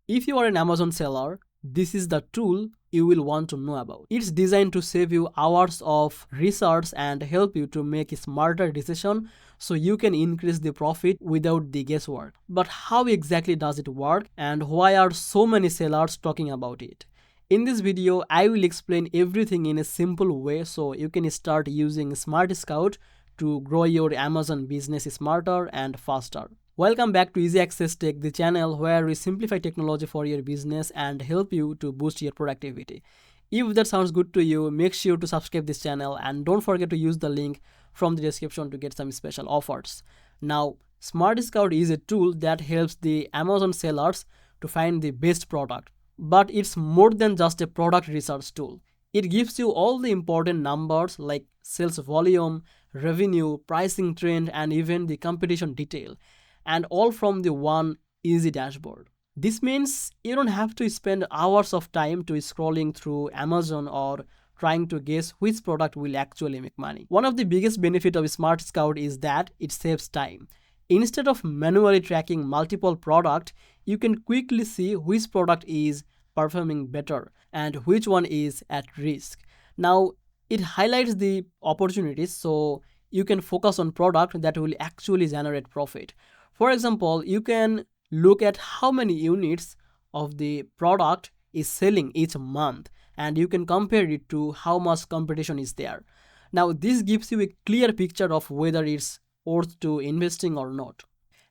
If you are an Amazon seller, this is the tool you will want to know about. It's designed to save you hours of research and help you to make a smarter decision so you can increase the profit without the guesswork. But how exactly does it work and why are so many sellers talking about it? In this video, I will explain everything in a simple way so you can start using SmartScout to grow your Amazon business smarter and faster. Welcome back to Easy Access Tech, the channel where we simplify technology for your business and help you to boost your productivity. If that sounds good to you, make sure to subscribe this channel and don't forget to use the link from the description to get some special offers. Now, SmartScout is a tool that helps the Amazon sellers to find the best product. But it's more than just a product research tool. It gives you all the important numbers like sales volume, revenue, pricing trend, and even the competition detail, and all from the one easy dashboard. This means you don't have to spend hours of time to scrolling through Amazon or trying to guess which product will actually make money. One of the biggest benefits of SmartScout is that it saves time. Instead of manually tracking multiple products, you can quickly see which product is performing better and which one is at risk. Now, it highlights the opportunities so you can focus on product that will actually generate profit. For example, you can look at how many units of the product is selling each month and you can compare it to how much competition is there. Now, this gives you a clear picture of whether it's worth to investing or not.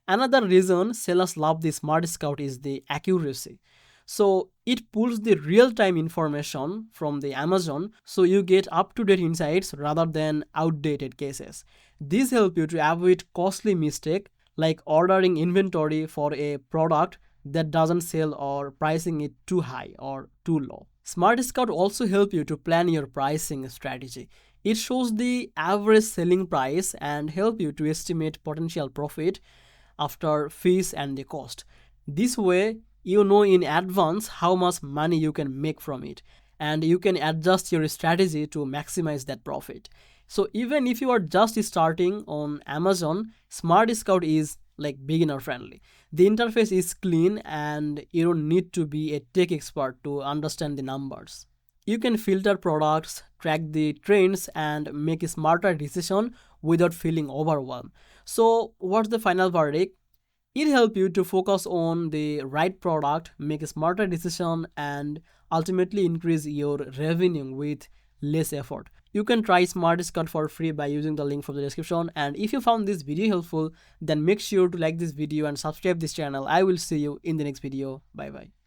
Another reason sellers love the Smart Scout is the accuracy. So it pulls the real-time information from the Amazon so you get up-to-date insights rather than outdated cases. These help you to avoid costly mistake like ordering inventory for a product that doesn't sell or pricing it too high or too low. Smart Scout also help you to plan your pricing strategy. It shows the average selling price and help you to estimate potential profit after fees and the cost. This way, you know in advance how much money you can make from it and you can adjust your strategy to maximize that profit. So even if you are just starting on Amazon, Smart Scout is like beginner friendly. The interface is clean and you don't need to be a tech expert to understand the numbers. You can filter products, track the trends and make a smarter decision without feeling overwhelmed. So what's the final verdict? It helps you to focus on the right product, make a smarter decision, and ultimately increase your revenue with less effort. You can try SmartScout for free by using the link from the description. And if you found this video helpful, then make sure to like this video and subscribe this channel. I will see you in the next video. Bye bye.